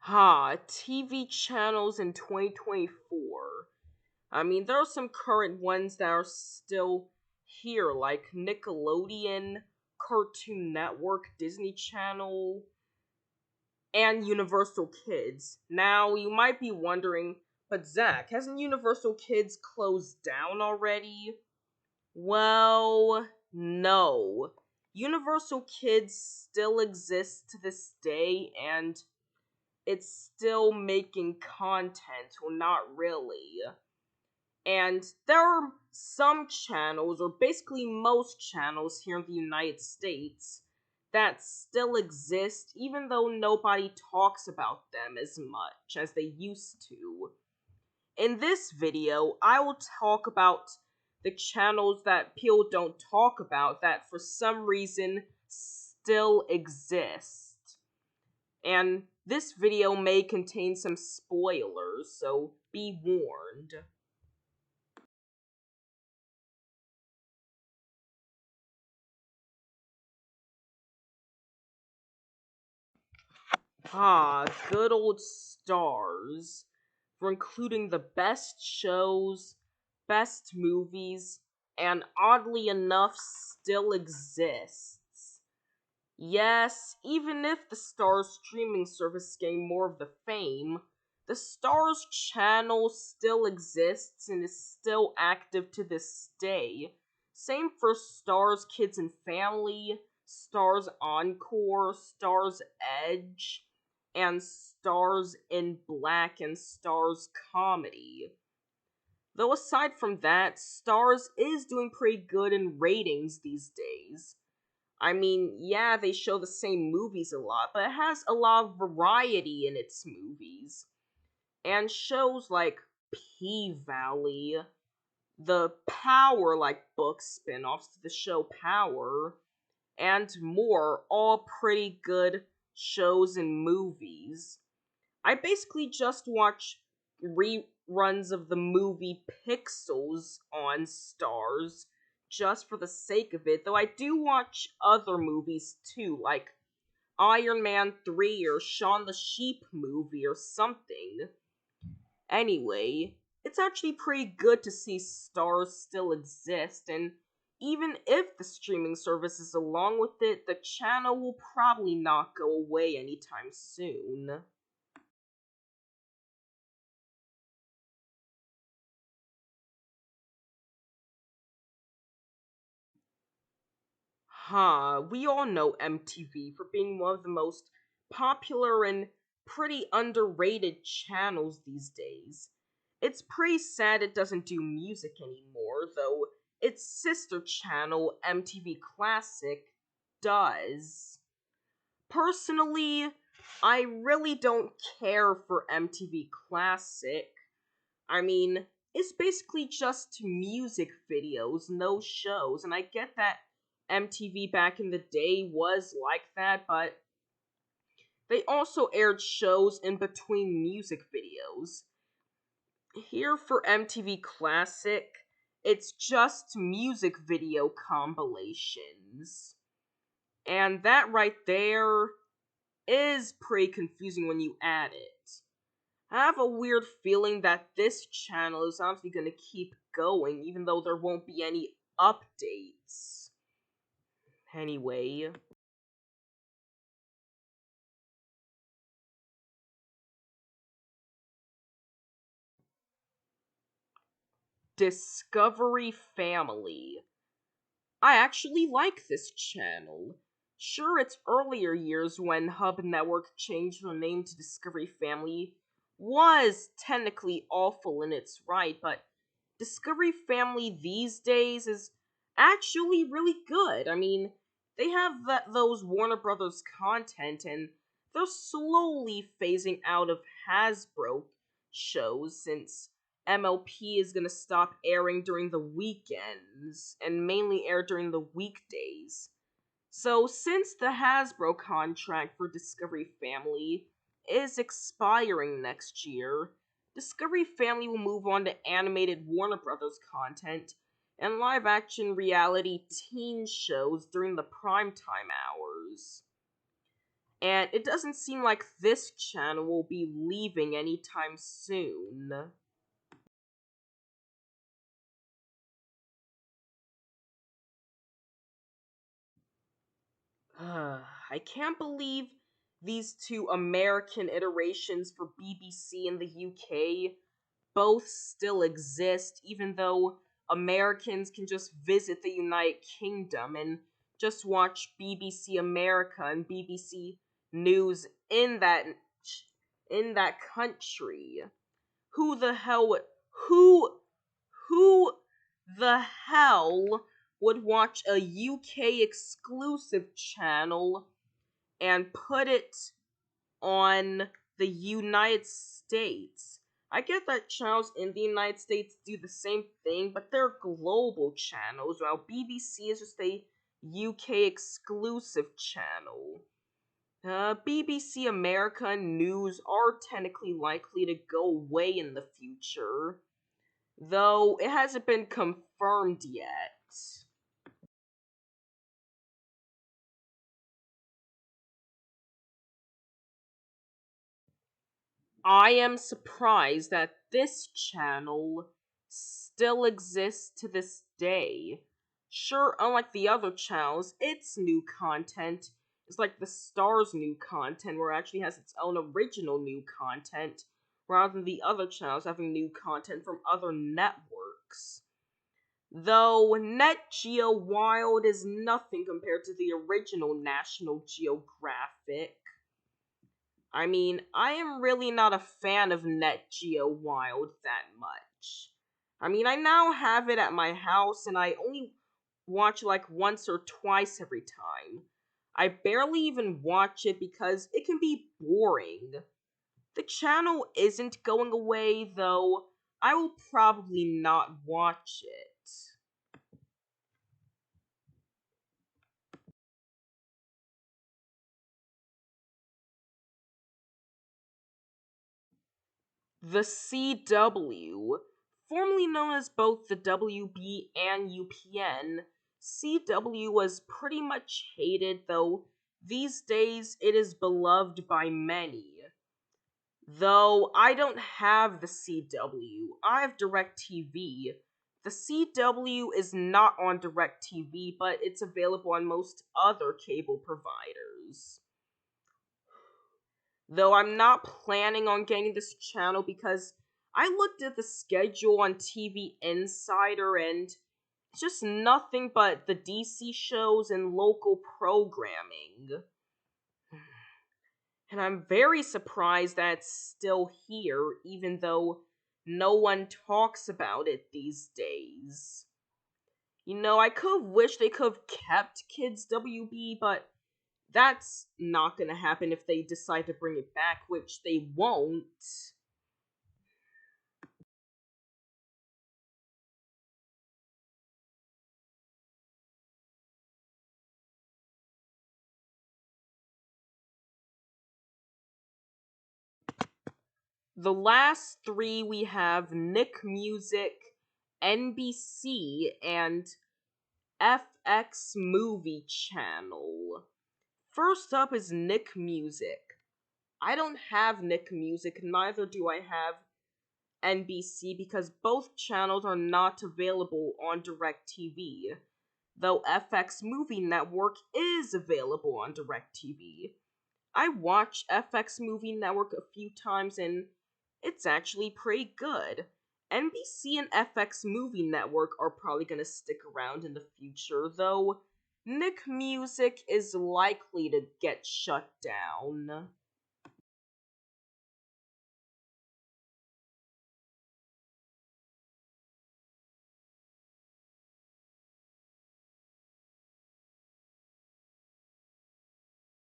TV channels in 2024. There are some current ones that are still here, like Nickelodeon, Cartoon Network, Disney Channel, and Universal Kids. Now, you might be wondering, but Zach, hasn't Universal Kids closed down already? Well, no. Universal Kids still exists to this day, and it's still making content. Well, not really. And there are some channels, or basically most channels here in the United States, that still exist, even though nobody talks about them as much as they used to. In this video, I will talk about the channels that people don't talk about that for some reason still exist. And this video may contain some spoilers, so be warned. Good old stars. For including the best shows, best movies, and oddly enough, still exists. Yes, even if the Stars streaming service gained more of the fame, the Stars channel still exists and is still active to this day. Same for Stars Kids and Family, Stars Encore, Stars Edge, and Stars in Black and Stars Comedy. Though aside from that, Stars is doing pretty good in ratings these days. Yeah, they show the same movies a lot, but it has a lot of variety in its movies. And shows like P Valley, the Power like book spin-offs to the show Power, and more, all pretty good shows and movies. I basically just watch reruns of the movie Pixels on Stars just for the sake of it, though I do watch other movies too, like Iron Man 3 or Shaun the Sheep movie or something. Anyway, it's actually pretty good to see Stars still exist, and even if the streaming service is along with it, the channel will probably not go away anytime soon. We all know MTV for being one of the most popular and pretty underrated channels these days. It's pretty sad it doesn't do music anymore, though its sister channel, MTV Classic, does. Personally, I really don't care for MTV Classic. It's basically just music videos, no shows, and I get that MTV back in the day was like that, but they also aired shows in between music videos. Here for MTV Classic, it's just music video compilations. And that right there is pretty confusing when you add it. I have a weird feeling that this channel is obviously going to keep going, even though there won't be any updates. Anyway, Discovery Family. I actually like this channel. Sure, its earlier years when Hub Network changed their name to Discovery Family was technically awful in its right, but Discovery Family these days is actually really good. They have those Warner Brothers content, and they're slowly phasing out of Hasbro shows since MLP is gonna stop airing during the weekends and mainly air during the weekdays. So, since the Hasbro contract for Discovery Family is expiring next year, Discovery Family will move on to animated Warner Brothers content and live action reality teen shows during the primetime hours. and it doesn't seem like this channel will be leaving anytime soon. I can't believe these two American iterations for BBC in the UK both still exist, even though Americans can just visit the United Kingdom and just watch BBC America and BBC News in that country. Who the hell would who who the hell would watch a UK exclusive channel and put it on the United States? I get that channels in the United States do the same thing, but they're global channels, while BBC is just a UK exclusive channel. BBC America and News are technically likely to go away in the future, though it hasn't been confirmed yet. I am surprised that this channel still exists to this day. Sure, unlike the other channels, its new content is like the Star's new content, where it actually has its own original new content, rather than the other channels having new content from other networks. Though Net Geo Wild is nothing compared to the original National Geographic. I mean, I am really not a fan of Net Geo Wild that much. I mean, I now have it at my house and I only watch like once or twice every time. I barely even watch it because it can be boring. The channel isn't going away, though I will probably not watch it. The CW, formerly known as both the WB and UPN, CW was pretty much hated, though these days it is beloved by many. Though I don't have the CW, I have DirecTV. The CW is not on DirecTV, but it's available on most other cable providers. Though I'm not planning on getting this channel because I looked at the schedule on TV Insider and it's just nothing but the DC shows and local programming. And I'm very surprised that it's still here, even though no one talks about it these days. I could have wished they could have kept Kids WB, but that's not gonna happen if they decide to bring it back, which they won't. The last three we have Nick Music, NBC, and FX Movie Channel. First up is Nick Music. I don't have Nick Music, neither do I have NBC because both channels are not available on DirecTV, though FX Movie Network is available on DirecTV. I watched FX Movie Network a few times and it's actually pretty good. NBC and FX Movie Network are probably gonna stick around in the future, though Nick Music is likely to get shut down.